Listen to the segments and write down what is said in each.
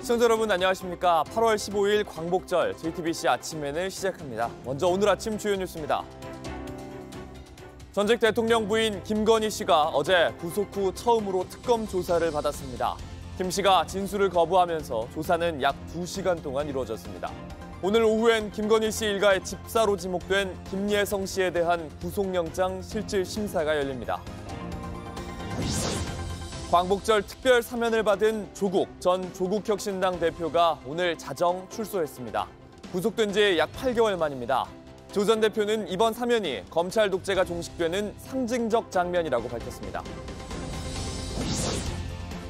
시청자 여러분 안녕하십니까. 8월 15일 광복절 JTBC 아침엔을 시작합니다. 먼저 오늘 아침 주요 뉴스입니다. 전직 대통령 부인 김건희 씨가 어제 구속 후 처음으로 특검 조사를 받았습니다. 김 씨가 진술을 거부하면서 조사는 약 2시간 동안 이루어졌습니다. 오늘 오후엔 김건희 씨 일가의 집사로 지목된 김예성 씨에 대한 구속영장 실질 심사가 열립니다. 광복절 특별 사면을 받은 조국 전 조국혁신당 대표가 오늘 자정 출소했습니다. 구속된 지 약 8개월 만입니다. 조 전 대표는 이번 사면이 검찰 독재가 종식되는 상징적 장면이라고 밝혔습니다.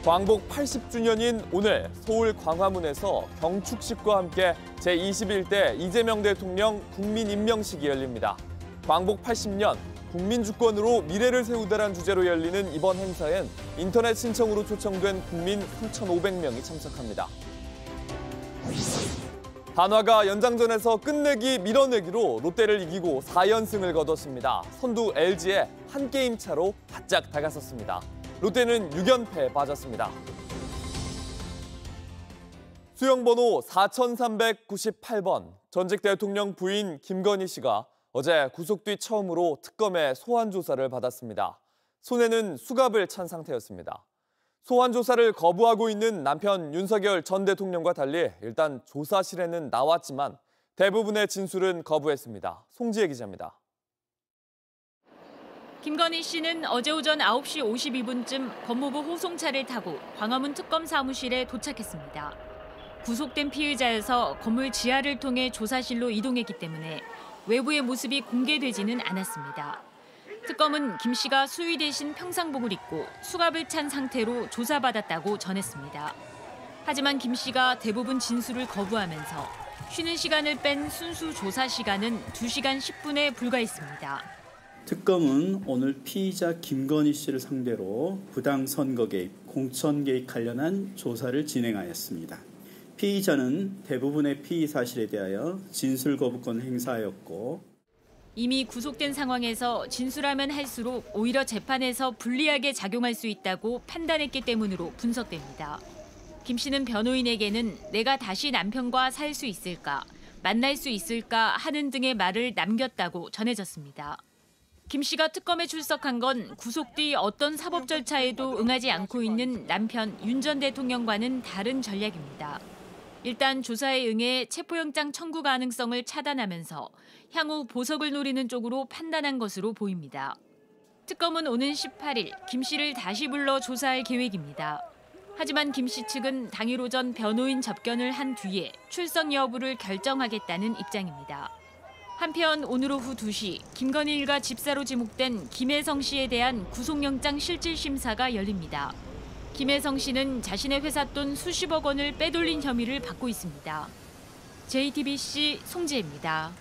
광복 80주년인 오늘 서울 광화문에서 경축식과 함께 제21대 이재명 대통령 국민임명식이 열립니다. 광복 80년, 국민주권으로 미래를 세우다란 주제로 열리는 이번 행사엔 인터넷 신청으로 초청된 국민 3,500명이 참석합니다. 한화가 연장전에서 끝내기 밀어내기로 롯데를 이기고 4연승을 거뒀습니다. 선두 LG에 한 게임 차로 바짝 다가섰습니다. 롯데는 6연패에 빠졌습니다. 수영번호 4398번 전직 대통령 부인 김건희 씨가 어제 구속 뒤 처음으로 특검의 소환 조사를 받았습니다. 손에는 수갑을 찬 상태였습니다. 소환 조사를 거부하고 있는 남편 윤석열 전 대통령과 달리 일단 조사실에는 나왔지만 대부분의 진술은 거부했습니다. 송지혜 기자입니다. 김건희 씨는 어제 오전 9시 52분쯤 법무부 호송차를 타고 광화문 특검 사무실에 도착했습니다. 구속된 피의자여서 건물 지하를 통해 조사실로 이동했기 때문에 외부의 모습이 공개되지는 않았습니다. 특검은 김 씨가 수의 대신 평상복을 입고 수갑을 찬 상태로 조사받았다고 전했습니다. 하지만 김 씨가 대부분 진술을 거부하면서 쉬는 시간을 뺀 순수 조사 시간은 2시간 10분에 불과했습니다. 특검은 오늘 피의자 김건희 씨를 상대로 부당 선거 개입, 공천 개입 관련한 조사를 진행하였습니다. 피의자는 대부분의 피의 사실에 대하여 진술 거부권 행사하였고 이미 구속된 상황에서 진술하면 할수록 오히려 재판에서 불리하게 작용할 수 있다고 판단했기 때문으로 분석됩니다. 김 씨는 변호인에게는 내가 다시 남편과 살 수 있을까, 만날 수 있을까 하는 등의 말을 남겼다고 전해졌습니다. 김 씨가 특검에 출석한 건 구속 뒤 어떤 사법 절차에도 응하지 않고 있는 남편 윤 전 대통령과는 다른 전략입니다. 일단 조사에 응해 체포영장 청구 가능성을 차단하면서 향후 보석을 노리는 쪽으로 판단한 것으로 보입니다. 특검은 오는 18일 김 씨를 다시 불러 조사할 계획입니다. 하지만 김 씨 측은 당일 오전 변호인 접견을 한 뒤에 출석 여부를 결정하겠다는 입장입니다. 한편 오늘 오후 2시 김건희 일가 집사로 지목된 김혜성 씨에 대한 구속영장 실질심사가 열립니다. 김혜성 씨는 자신의 회사 돈 수십억 원을 빼돌린 혐의를 받고 있습니다. JTBC 송지혜입니다.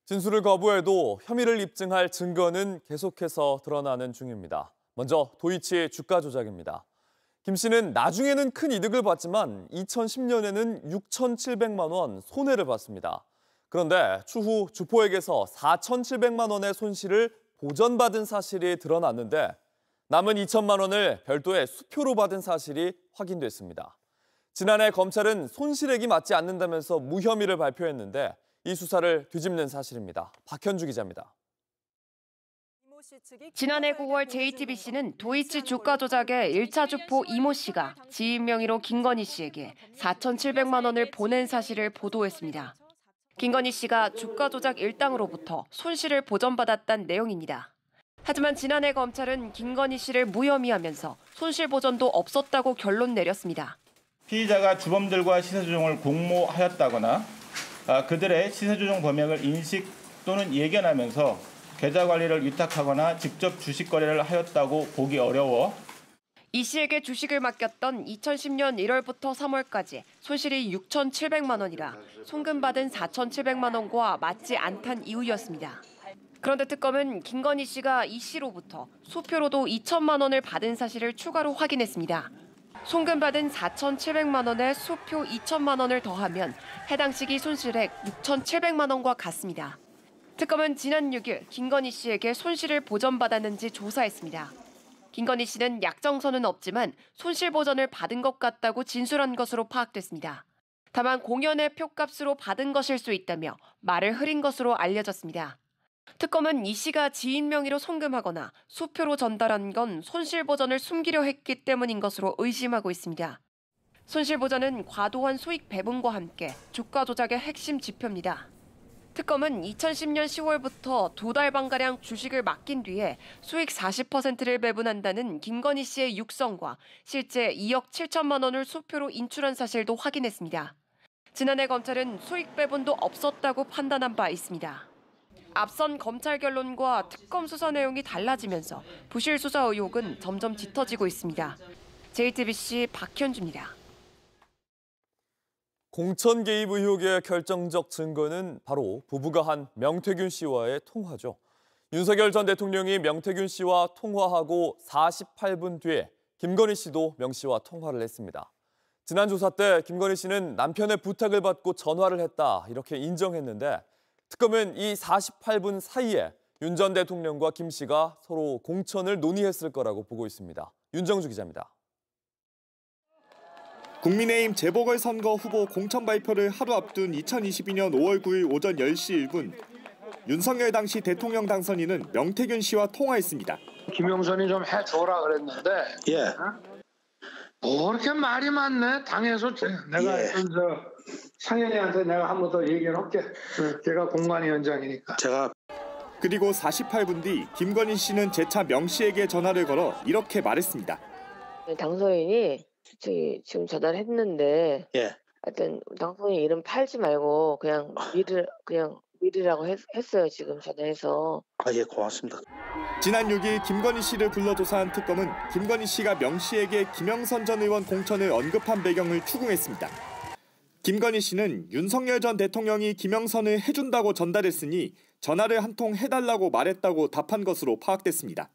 진술을 거부해도 혐의를 입증할 증거는 계속해서 드러나는 중입니다. 먼저 도이치의 주가 조작입니다. 김 씨는 나중에는 큰 이득을 봤지만 2010년에는 6,700만 원 손해를 봤습니다. 그런데 추후 주포에게서 4,700만 원의 손실을 보전받은 사실이 드러났는데 남은 2천만 원을 별도의 수표로 받은 사실이 확인됐습니다. 지난해 검찰은 손실액이 맞지 않는다면서 무혐의를 발표했는데 이 수사를 뒤집는 사실입니다. 박현주 기자입니다. 지난해 9월 JTBC는 도이치 주가 조작의 1차 주포 이모 씨가 지인 명의로 김건희 씨에게 4,700만 원을 보낸 사실을 보도했습니다. 김건희 씨가 주가 조작 일당으로부터 손실을 보전받았다는 내용입니다. 하지만 지난해 검찰은 김건희 씨를 무혐의하면서 손실 보전도 없었다고 결론 내렸습니다. 피의자가 주범들과 시세조정을 공모하였다거나 그들의 시세조정 범행을 인식 또는 예견하면서 계좌 관리를 위탁하거나 직접 주식 거래를 하였다고 보기 어려워 이 씨에게 주식을 맡겼던 2010년 1월부터 3월까지 손실이 6,700만 원이라 송금받은 4,700만 원과 맞지 않다는 이유였습니다. 그런데 특검은 김건희 씨가 이 씨로부터 수표로도 2천만 원을 받은 사실을 추가로 확인했습니다. 송금받은 4,700만 원에 수표 2천만 원을 더하면 해당 시기 손실액 6,700만 원과 같습니다. 특검은 지난 6일 김건희 씨에게 손실을 보전받았는지 조사했습니다. 김건희 씨는 약정서는 없지만 손실보전을 받은 것 같다고 진술한 것으로 파악됐습니다. 다만 공연의 표값으로 받은 것일 수 있다며 말을 흐린 것으로 알려졌습니다. 특검은 이 씨가 지인 명의로 송금하거나 수표로 전달한 건 손실보전을 숨기려 했기 때문인 것으로 의심하고 있습니다. 손실보전은 과도한 수익 배분과 함께 주가 조작의 핵심 지표입니다. 특검은 2010년 10월부터 2달 반가량 주식을 맡긴 뒤에 수익 40%를 배분한다는 김건희 씨의 육성과 실제 2억 7천만 원을 수표로 인출한 사실도 확인했습니다. 지난해 검찰은 수익 배분도 없었다고 판단한 바 있습니다. 앞선 검찰 결론과 특검 수사 내용이 달라지면서 부실 수사 의혹은 점점 짙어지고 있습니다. JTBC 박현주입니다. 공천 개입 의혹의 결정적 증거는 바로 부부가 한 명태균 씨와의 통화죠. 윤석열 전 대통령이 명태균 씨와 통화하고 48분 뒤에 김건희 씨도 명 씨와 통화를 했습니다. 지난 조사 때 김건희 씨는 남편의 부탁을 받고 전화를 했다 이렇게 인정했는데 특검은 이 48분 사이에 윤 전 대통령과 김 씨가 서로 공천을 논의했을 거라고 보고 있습니다. 윤정주 기자입니다. 국민의힘 재보궐선거 후보 공천 발표를 하루 앞둔 2022년 5월 9일 오전 10시 1분 윤석열 당시 대통령 당선인은 명태균 씨와 통화했습니다. 김영선이 좀 해줘라 그랬는데 뭐 그렇게 말이 많네. 당에서 내가 상현이한테 내가 한 번 더 얘기를 할게. 걔가 공관위원장이니까. 그리고 48분 뒤 김건희 씨는 재차 명 씨에게 전화를 걸어 이렇게 말했습니다. 당선인이 지금 전화를 했는데 하여튼 당선인 이름 팔지 말고 그냥 미르라고 했어요. 지금 전화해서. 예, 고맙습니다. 지난 6일 김건희 씨를 불러 조사한 특검은 김건희 씨가 명 씨에게 김영선 전 의원 공천을 언급한 배경을 추궁했습니다. 김건희 씨는 윤석열 전 대통령이 김영선을 해준다고 전달했으니 전화를 한 통 해달라고 말했다고 답한 것으로 파악됐습니다.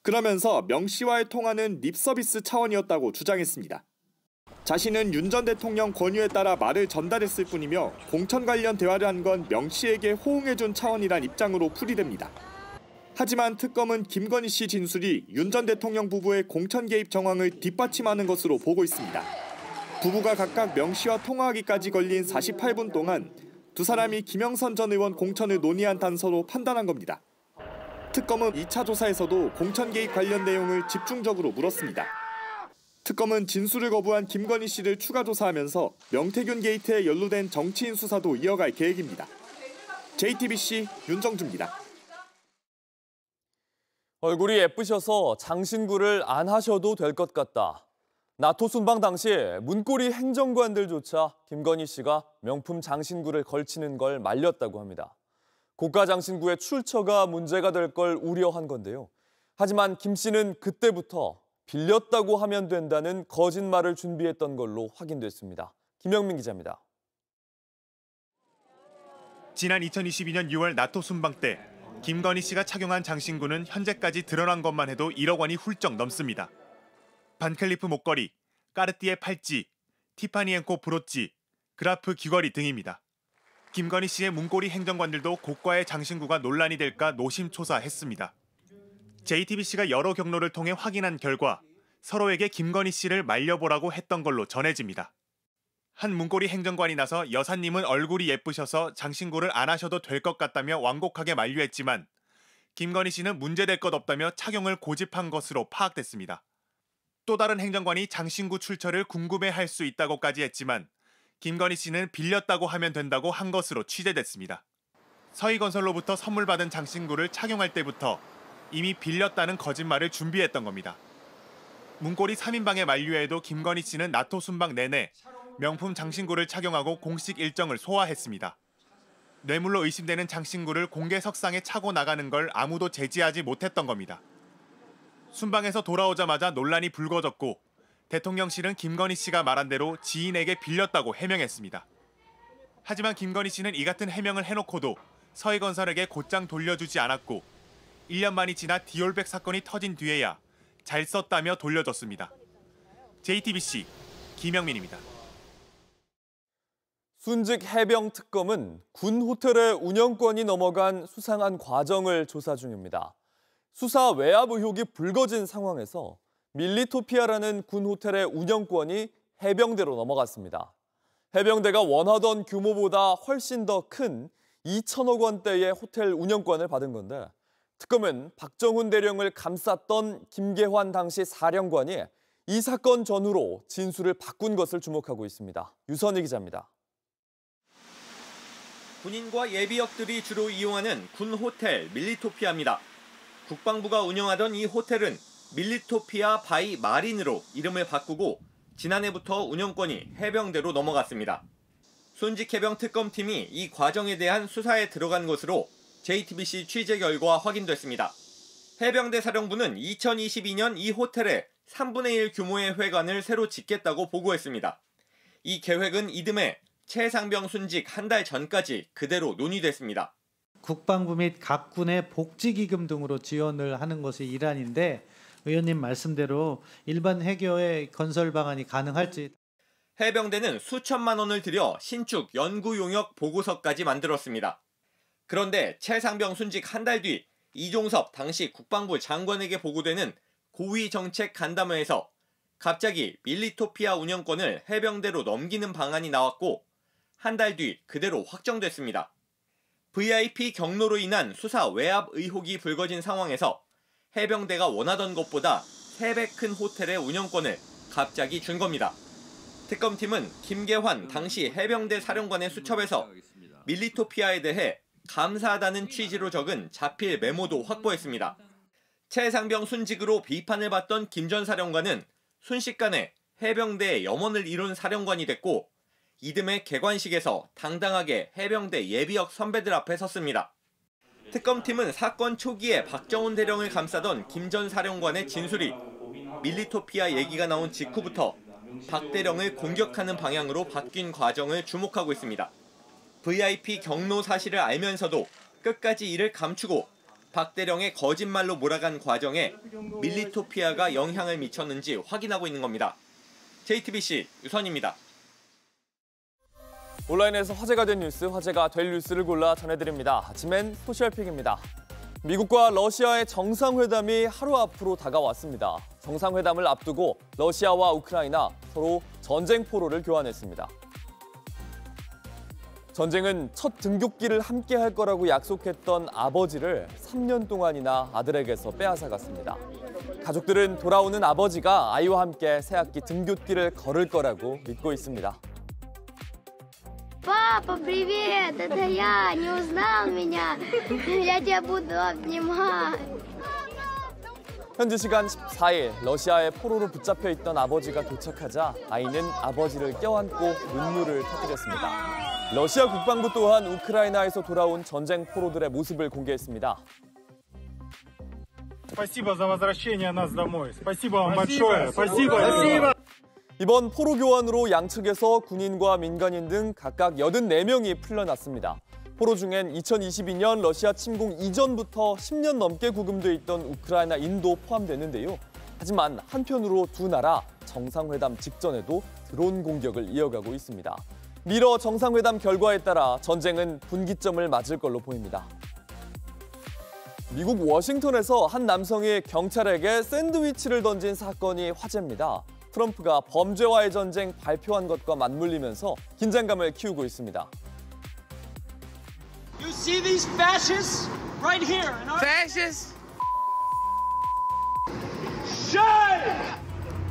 그러면서 명 씨와의 통화는 립서비스 차원이었다고 주장했습니다. 자신은 윤 전 대통령 권유에 따라 말을 전달했을 뿐이며 공천 관련 대화를 한 건 명 씨에게 호응해준 차원이란 입장으로 풀이됩니다. 하지만 특검은 김건희 씨 진술이 윤 전 대통령 부부의 공천 개입 정황을 뒷받침하는 것으로 보고 있습니다. 부부가 각각 명 씨와 통화하기까지 걸린 48분 동안 두 사람이 김영선 전 의원 공천을 논의한 단서로 판단한 겁니다. 특검은 2차 조사에서도 공천 개입 관련 내용을 집중적으로 물었습니다. 특검은 진술을 거부한 김건희 씨를 추가 조사하면서 명태균 게이트에 연루된 정치인 수사도 이어갈 계획입니다. JTBC 윤정주입니다. 얼굴이 예쁘셔서 장신구를 안 하셔도 될 것 같다. 나토 순방 당시 문고리 행정관들조차 김건희 씨가 명품 장신구를 걸치는 걸 말렸다고 합니다. 고가 장신구의 출처가 문제가 될 걸 우려한 건데요. 하지만 김 씨는 그때부터 빌렸다고 하면 된다는 거짓말을 준비했던 걸로 확인됐습니다. 김영민 기자입니다. 지난 2022년 6월 나토 순방 때 김건희 씨가 착용한 장신구는 현재까지 드러난 것만 해도 1억 원이 훌쩍 넘습니다. 반클리프 목걸이, 까르띠에 팔찌, 티파니 앤코 브로치, 그라프 귀걸이 등입니다. 김건희 씨의 문고리 행정관들도 고가의 장신구가 논란이 될까 노심초사했습니다. JTBC가 여러 경로를 통해 확인한 결과 서로에게 김건희 씨를 말려보라고 했던 걸로 전해집니다. 한 문고리 행정관이 나서 여사님은 얼굴이 예쁘셔서 장신구를 안 하셔도 될 것 같다며 완곡하게 만류했지만 김건희 씨는 문제될 것 없다며 착용을 고집한 것으로 파악됐습니다. 또 다른 행정관이 장신구 출처를 궁금해할 수 있다고까지 했지만 김건희 씨는 빌렸다고 하면 된다고 한 것으로 취재됐습니다. 서희건설로부터 선물 받은 장신구를 착용할 때부터 이미 빌렸다는 거짓말을 준비했던 겁니다. 문고리 3인방의 만류에도 김건희 씨는 나토 순방 내내 명품 장신구를 착용하고 공식 일정을 소화했습니다. 뇌물로 의심되는 장신구를 공개석상에 차고 나가는 걸 아무도 제지하지 못했던 겁니다. 순방에서 돌아오자마자 논란이 불거졌고 대통령실은 김건희 씨가 말한 대로 지인에게 빌렸다고 해명했습니다. 하지만 김건희 씨는 이 같은 해명을 해놓고도 서희건설에게 곧장 돌려주지 않았고 1년 만이 지나 디올백 사건이 터진 뒤에야 잘 썼다며 돌려줬습니다. JTBC 김영민입니다. 순직 해병 특검은 군 호텔의 운영권이 넘어간 수상한 과정을 조사 중입니다. 수사 외압 의혹이 불거진 상황에서 밀리토피아라는 군 호텔의 운영권이 해병대로 넘어갔습니다. 해병대가 원하던 규모보다 훨씬 더 큰 2천억 원대의 호텔 운영권을 받은 건데 특검은 박정훈 대령을 감쌌던 김계환 당시 사령관이 이 사건 전후로 진술을 바꾼 것을 주목하고 있습니다. 유선희 기자입니다. 군인과 예비역들이 주로 이용하는 군 호텔 밀리토피아입니다. 국방부가 운영하던 이 호텔은 밀리토피아 바이 마린으로 이름을 바꾸고 지난해부터 운영권이 해병대로 넘어갔습니다. 손직 해병 특검팀이 이 과정에 대한 수사에 들어간 것으로 JTBC 취재 결과 확인됐습니다. 해병대 사령부는 2022년 이 호텔에 3분의 1 규모의 회관을 새로 짓겠다고 보고했습니다. 이 계획은 이듬해 최상병 순직 한 달 전까지 그대로 논의됐습니다. 국방부 및 각 군의 복지기금 등으로 지원을 하는 것이 일환인데 의원님 말씀대로 일반 해교의 건설 방안이 가능할지. 해병대는 수천만 원을 들여 신축 연구용역 보고서까지 만들었습니다. 그런데 최상병 순직 한 달 뒤 이종섭 당시 국방부 장관에게 보고되는 고위정책 간담회에서 갑자기 밀리토피아 운영권을 해병대로 넘기는 방안이 나왔고 한 달 뒤 그대로 확정됐습니다. VIP 경로로 인한 수사 외압 의혹이 불거진 상황에서 해병대가 원하던 것보다 3배 큰 호텔의 운영권을 갑자기 준 겁니다. 특검팀은 김계환 당시 해병대 사령관의 수첩에서 밀리토피아에 대해 감사하다는 취지로 적은 자필 메모도 확보했습니다. 최상병 순직으로 비판을 받던 김 전 사령관은 순식간에 해병대의 염원을 이룬 사령관이 됐고 이듬해 개관식에서 당당하게 해병대 예비역 선배들 앞에 섰습니다. 특검팀은 사건 초기에 박정훈 대령을 감싸던 김 전 사령관의 진술이 밀리토피아 얘기가 나온 직후부터 박 대령을 공격하는 방향으로 바뀐 과정을 주목하고 있습니다. VIP 경로 사실을 알면서도 끝까지 이를 감추고 박 대령의 거짓말로 몰아간 과정에 밀리토피아가 영향을 미쳤는지 확인하고 있는 겁니다. JTBC 유선입니다. 온라인에서 화제가 된 뉴스, 화제가 될 뉴스를 골라 전해드립니다. 아침엔 소셜픽입니다. 미국과 러시아의 정상회담이 하루 앞으로 다가왔습니다. 정상회담을 앞두고 러시아와 우크라이나 서로 전쟁 포로를 교환했습니다. 전쟁은 첫 등굣길을 함께 할 거라고 약속했던 아버지를 3년 동안이나 아들에게서 빼앗아갔습니다. 가족들은 돌아오는 아버지가 아이와 함께 새학기 등굣길을 걸을 거라고 믿고 있습니다. Папа, привет! Это я! Не узнал меня? Я тебя буду обнимать. 현지 시간 14일 러시아의 포로로 붙잡혀 있던 아버지가 도착하자 아이는 아버지를 껴안고 눈물을 터뜨렸습니다. 러시아 국방부 또한 우크라이나에서 돌아온 전쟁 포로들의 모습을 공개했습니다. Спасибо за возвращение нас домой. Спасибо вам большое. Спасибо. 이번 포로 교환으로 양측에서 군인과 민간인 등 각각 84명이 풀려났습니다. 포로 중엔 2022년 러시아 침공 이전부터 10년 넘게 구금돼 있던 우크라이나인도 포함되는데요. 하지만 한편으로 두 나라 정상회담 직전에도 드론 공격을 이어가고 있습니다. 미러 정상회담 결과에 따라 전쟁은 분기점을 맞을 걸로 보입니다. 미국 워싱턴에서 한 남성이 경찰에게 샌드위치를 던진 사건이 화제입니다. 트럼프가 범죄와의 전쟁 발표한 것과 맞물리면서 긴장감을 키우고 있습니다. You see these fascists right here? Fascists? Shut!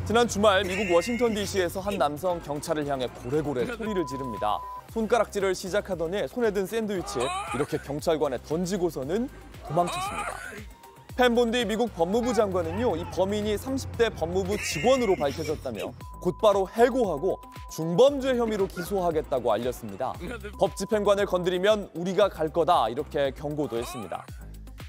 지난 주말 미국 워싱턴 DC에서 한 남성 경찰을 향해 고래고래 소리를 지릅니다. 손가락질을 시작하더니 손에 든 샌드위치 이렇게 경찰관에 던지고서는 도망쳤습니다. 펜본 뒤 미국 법무부 장관은요, 이 범인이 30대 법무부 직원으로 밝혀졌다며 곧바로 해고하고 중범죄 혐의로 기소하겠다고 알렸습니다. 법 집행관을 건드리면 우리가 갈 거다 이렇게 경고도 했습니다.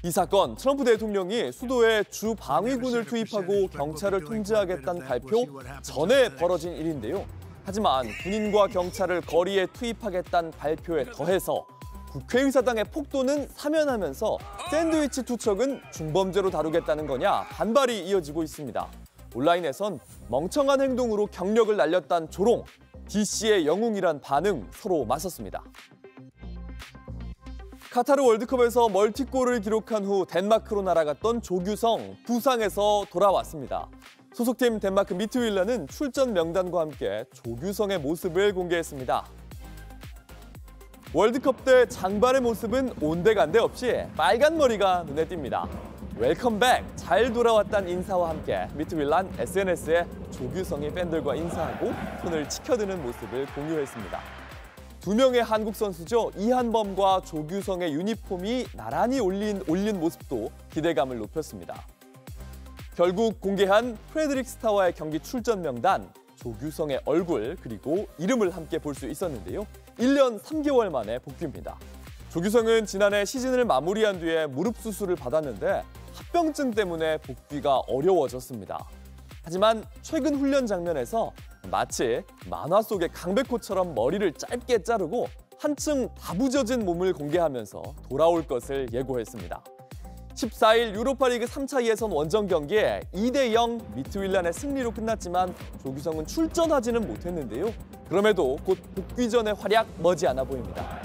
이 사건 트럼프 대통령이 수도에 주 방위군을 투입하고 경찰을 통제하겠다는 발표 전에 벌어진 일인데요. 하지만 군인과 경찰을 거리에 투입하겠다는 발표에 더해서 국회의사당의 폭도는 사면하면서 샌드위치 투척은 중범죄로 다루겠다는 거냐 반발이 이어지고 있습니다. 온라인에선 멍청한 행동으로 경력을 날렸다는 조롱, DC의 영웅이란 반응 서로 맞섰습니다. 카타르 월드컵에서 멀티골을 기록한 후 덴마크로 날아갔던 조규성, 부상에서 돌아왔습니다. 소속팀 덴마크 미트윌란은 출전 명단과 함께 조규성의 모습을 공개했습니다. 월드컵 때 장발의 모습은 온데간데 없이 빨간 머리가 눈에 띕니다. 웰컴백, 잘 돌아왔다는 인사와 함께 미트윌란 SNS에 조규성이 팬들과 인사하고 손을 치켜드는 모습을 공유했습니다. 두 명의 한국 선수죠. 이한범과 조규성의 유니폼이 나란히 올린 모습도 기대감을 높였습니다. 결국 공개한 프레드릭 스타와의 경기 출전 명단, 조규성의 얼굴 그리고 이름을 함께 볼 수 있었는데요. 1년 3개월 만에 복귀입니다. 조규성은 지난해 시즌을 마무리한 뒤에 무릎 수술을 받았는데 합병증 때문에 복귀가 어려워졌습니다. 하지만 최근 훈련 장면에서 마치 만화 속의 강백호처럼 머리를 짧게 자르고 한층 다부져진 몸을 공개하면서 돌아올 것을 예고했습니다. 14일 유로파리그 3차 예선 원정 경기에 2대0 미트윌란의 승리로 끝났지만 조규성은 출전하지는 못했는데요. 그럼에도 곧 복귀 전의 활약 머지않아 보입니다.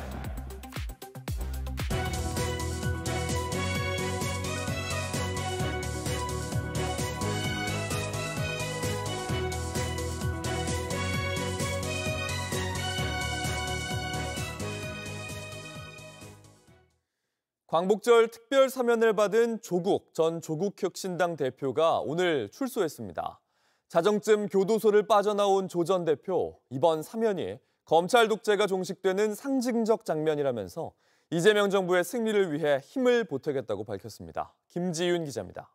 광복절 특별 사면을 받은 조국 전 조국혁신당 대표가 오늘 출소했습니다. 자정쯤 교도소를 빠져나온 조 전 대표, 이번 사면이 검찰 독재가 종식되는 상징적 장면이라면서 이재명 정부의 승리를 위해 힘을 보태겠다고 밝혔습니다. 김지윤 기자입니다.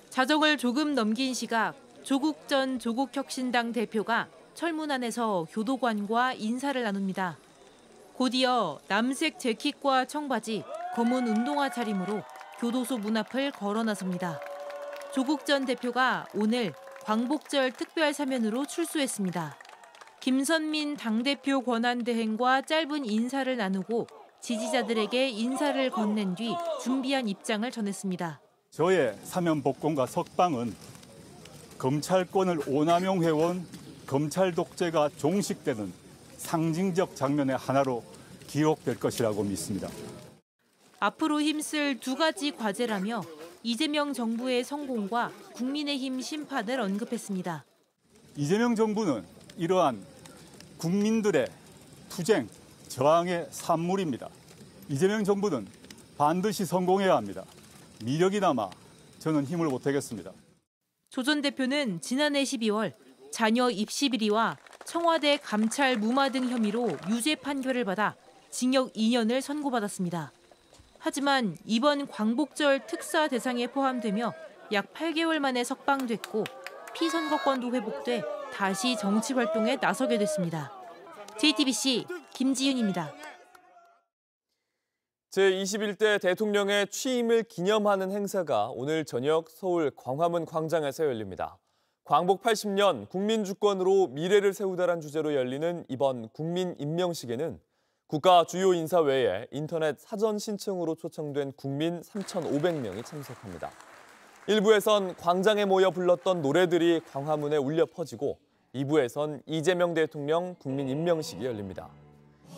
자정을 조금 넘긴 시각, 조국 전 조국혁신당 대표가 철문 안에서 교도관과 인사를 나눕니다. 곧이어 남색 재킷과 청바지, 검은 운동화 차림으로 교도소 문 앞을 걸어 나섭니다. 조국 전 대표가 오늘 광복절 특별 사면으로 출소했습니다. 김선민 당대표 권한대행과 짧은 인사를 나누고 지지자들에게 인사를 건넨 뒤 준비한 입장을 전했습니다. 저의 사면 복권과 석방은 검찰권을 오남용해온 검찰 독재가 종식되는 상징적 장면의 하나로 기록될 것이라고 믿습니다. 앞으로 힘쓸 두 가지 과제라며 이재명 정부의 성공과 국민의힘 심판을 언급했습니다. 이재명 정부는 이러한 국민들의 투쟁, 저항의 산물입니다. 이재명 정부는 반드시 성공해야 합니다. 미력이 남아 저는 힘을 보태겠습니다. 조 전 대표는 지난해 12월 자녀 입시 비리와 청와대 감찰 무마 등 혐의로 유죄 판결을 받아 징역 2년을 선고받았습니다. 하지만 이번 광복절 특사 대상에 포함되며 약 8개월 만에 석방됐고 피선거권도 회복돼 다시 정치 활동에 나서게 됐습니다. JTBC 김지윤입니다. 제21대 대통령의 취임을 기념하는 행사가 오늘 저녁 서울 광화문 광장에서 열립니다. 광복 80년 국민주권으로 미래를 세우다란 주제로 열리는 이번 국민임명식에는 국가 주요 인사 외에 인터넷 사전 신청으로 초청된 국민 3,500명이 참석합니다. 일부에선 광장에 모여 불렀던 노래들이 광화문에 울려 퍼지고 2부에선 이재명 대통령 국민임명식이 열립니다.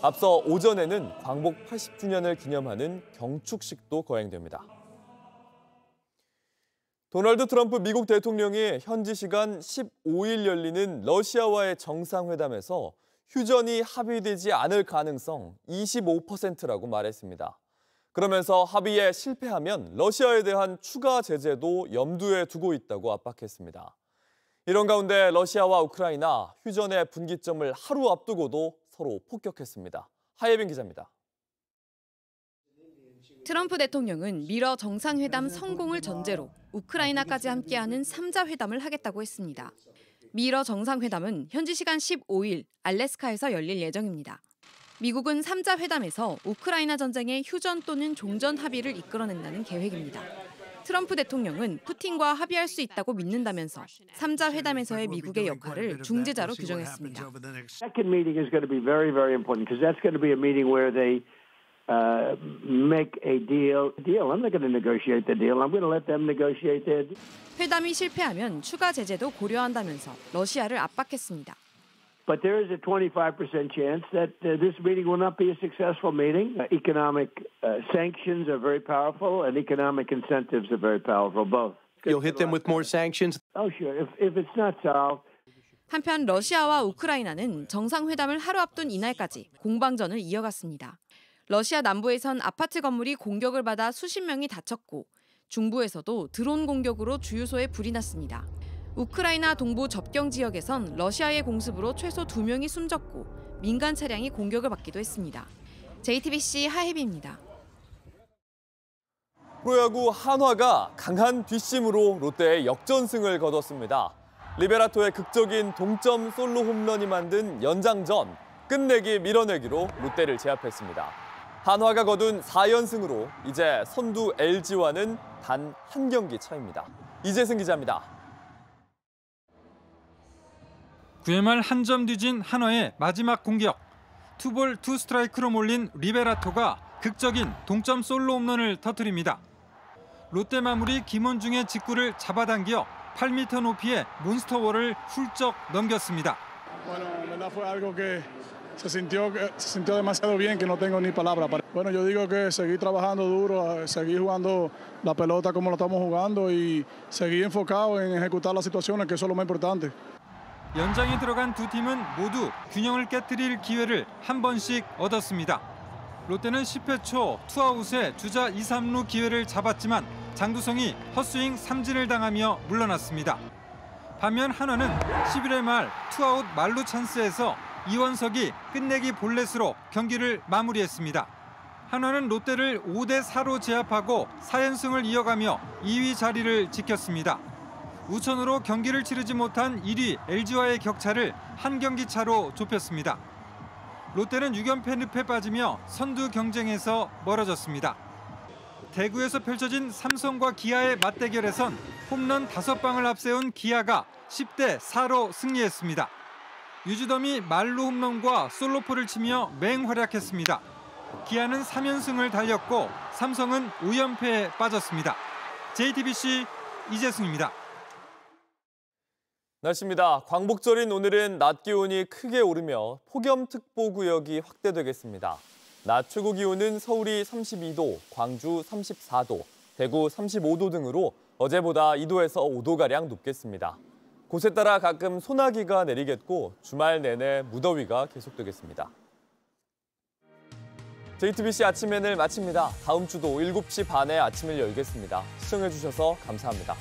앞서 오전에는 광복 80주년을 기념하는 경축식도 거행됩니다. 도널드 트럼프 미국 대통령이 현지 시간 15일 열리는 러시아와의 정상회담에서 휴전이 합의되지 않을 가능성 25%라고 말했습니다. 그러면서 합의에 실패하면 러시아에 대한 추가 제재도 염두에 두고 있다고 압박했습니다. 이런 가운데 러시아와 우크라이나 휴전의 분기점을 하루 앞두고도 서로 폭격했습니다. 하예빈 기자입니다. 트럼프 대통령은 미러 정상회담 성공을 전제로 우크라이나까지 함께하는 3자 회담을 하겠다고 했습니다. 미러 정상회담은 현지 시간 15일 알래스카에서 열릴 예정입니다. 미국은 3자 회담에서 우크라이나 전쟁의 휴전 또는 종전 합의를 이끌어낸다는 계획입니다. 트럼프 대통령은 푸틴과 합의할 수 있다고 믿는다면서 3자 회담에서의 미국의 역할을 중재자로 규정했습니다. Second meeting is going to be very, very important because that's going to be a meeting where they make a deal. I'm not going to negotiate the deal. I'm going to let them negotiate their deal. 회담이 실패하면 추가 제재도 고려한다면서 러시아를 압박했습니다. But there is a 25% chance that this meeting will not be a successful meeting. Economic sanctions are very powerful, and economic incentives are very powerful, both. You'll hit them with more sanctions? Oh, sure. If it's not solved. 한편 러시아와 우크라이나는 정상회담을 하루 앞둔 이날까지 공방전을 이어갔습니다. 러시아 남부에선 아파트 건물이 공격을 받아 수십 명이 다쳤고 중부에서도 드론 공격으로 주유소에 불이 났습니다. 우크라이나 동부 접경 지역에선 러시아의 공습으로 최소 2명이 숨졌고 민간 차량이 공격을 받기도 했습니다. JTBC 하혜비입니다. 프로야구 한화가 강한 뒷심으로 롯데의 역전승을 거뒀습니다. 리베라토의 극적인 동점 솔로 홈런이 만든 연장전, 끝내기 밀어내기로 롯데를 제압했습니다. 한화가 거둔 4연승으로 이제 선두 LG와는 단 한 경기 차입니다. 이재승 기자입니다. 9회 말 한 점 뒤진 한화의 마지막 공격. 투볼 투 스트라이크로 몰린 리베라토가 극적인 동점 솔로 홈런을 터뜨립니다. 롯데 마무리 김원중의 직구를 잡아당겨 8m 높이의 몬스터볼을 훌쩍 넘겼습니다. Se sintió demasiado bien que no tengo ni palabras. Bueno, yo digo que seguir trabajando duro, seguir jugando la pelota como lo estamos jugando y seguir enfocado en ejecutar las situaciones, que eso es lo más importante. 연장에 들어간 두 팀은 모두 균형을 깨뜨릴 기회를 한 번씩 얻었습니다. 롯데는 10회 초 투아웃에 주자 2, 3루 기회를 잡았지만 장두성이 헛스윙 삼진을 당하며 물러났습니다. 반면 한화는 11회 말 투아웃 만루 찬스에서 이원석이 끝내기 볼넷으로 경기를 마무리했습니다. 한화는 롯데를 5대4로 제압하고 4연승을 이어가며 2위 자리를 지켰습니다. 우천으로 경기를 치르지 못한 1위 LG와의 격차를 한 경기 차로 좁혔습니다. 롯데는 6연패 늪에 빠지며 선두 경쟁에서 멀어졌습니다. 대구에서 펼쳐진 삼성과 기아의 맞대결에선 홈런 5방을 앞세운 기아가 10대4로 승리했습니다. 유즈덤이 말루 홈런과 솔로포를 치며 맹활약했습니다. 기아는 3연승을 달렸고 삼성은 5연패에 빠졌습니다. JTBC 이재승입니다. 날씨입니다. 광복절인 오늘은 낮 기온이 크게 오르며 폭염특보구역이 확대되겠습니다. 낮 최고 기온은 서울이 32도, 광주 34도, 대구 35도 등으로 어제보다 2도에서 5도가량 높겠습니다. 곳에 따라 가끔 소나기가 내리겠고 주말 내내 무더위가 계속되겠습니다. JTBC 아침엔을 마칩니다. 다음 주도 7시 반에 아침을 열겠습니다. 시청해주셔서 감사합니다.